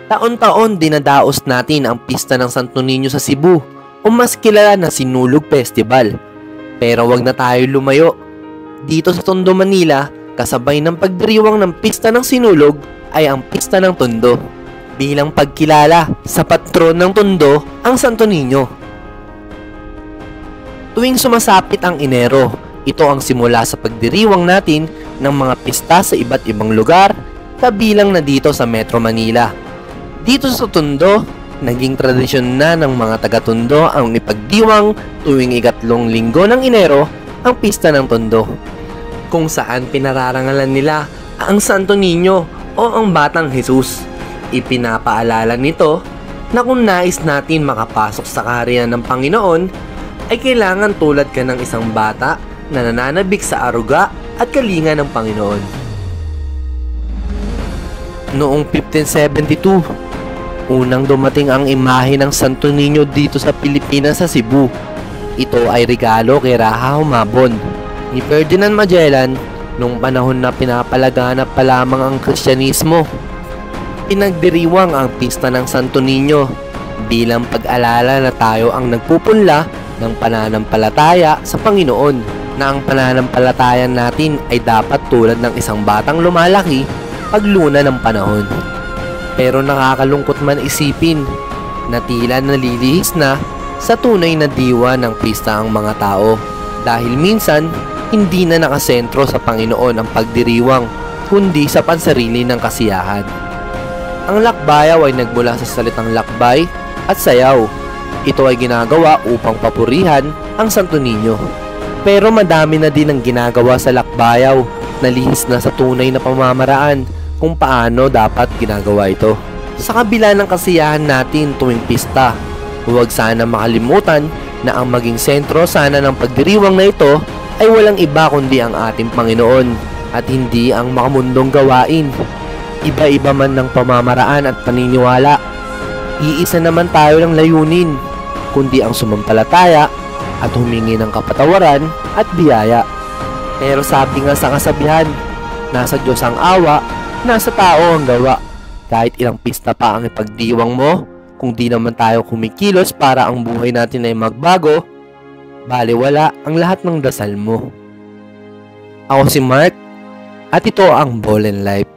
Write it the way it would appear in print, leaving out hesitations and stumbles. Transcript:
Taon-taon dinadaos natin ang pista ng Santo Niño sa Cebu o mas kilala na Sinulog Festival. Pero wag na tayo lumayo. Dito sa Tondo, Manila, kasabay ng pagdiriwang ng pista ng Sinulog ay ang pista ng Tondo. Bilang pagkilala sa patron ng Tondo, ang Santo Niño. Tuwing sumasapit ang Enero, ito ang simula sa pagdiriwang natin ng mga pista sa iba't ibang lugar, kabilang na dito sa Metro Manila. Dito sa Tondo, naging tradisyon na ng mga taga-Tondo ang ipagdiwang tuwing ikatlong linggo ng Enero ang pista ng Tondo, kung saan pinararangalan nila ang Santo Niño o ang Batang Jesus. Ipinapaalala nito na kung nais natin makapasok sa kaharian ng Panginoon, ay kailangan tulad ka ng isang bata na nananabik sa aruga at kalinga ng Panginoon. Noong 1572, unang dumating ang imahe ng Santo Niño dito sa Pilipinas sa Cebu. Ito ay regalo kay Raha Humabon ni Ferdinand Magellan nung panahon na pinapalaganap pa lamang ang Kristyanismo. Pinagdiriwang ang pista ng Santo Niño bilang pag-alala na tayo ang nagpupunla ng pananampalataya sa Panginoon, na ang pananampalatayan natin ay dapat tulad ng isang batang lumalaki pagluna ng panahon. Pero nakakalungkot man isipin na tila nalilihis na sa tunay na diwa ng pista ang mga tao, dahil minsan hindi na nakasentro sa Panginoon ang pagdiriwang kundi sa pansarili ng kasiyahan. Ang lakbayaw ay nagmula sa salitang lakbay at sayaw. Ito ay ginagawa upang papurihan ang Santo Niño. Pero madami na din ang ginagawa sa lakbayaw na lihis na sa tunay na pamamaraan kung paano dapat ginagawa ito. Sa kabila ng kasiyahan natin tuwing pista, huwag sana makalimutan na ang maging sentro sana ng pagdiriwang na ito ay walang iba kundi ang ating Panginoon at hindi ang makamundong gawain. Iba-iba man ng pamamaraan at paniniwala, iisa naman tayo ng layunin, kundi ang sumampalataya at humingi ng kapatawaran at biyaya. Pero sabi nga sa kasabihan, nasa Diyos ang awa, nasa tao ang gawa. Kahit ilang pista pa ang ipagdiwang mo, kung di naman tayo kumikilos para ang buhay natin ay magbago, baliwala ang lahat ng dasal mo. Ako si Mark, at ito ang Ball and Life.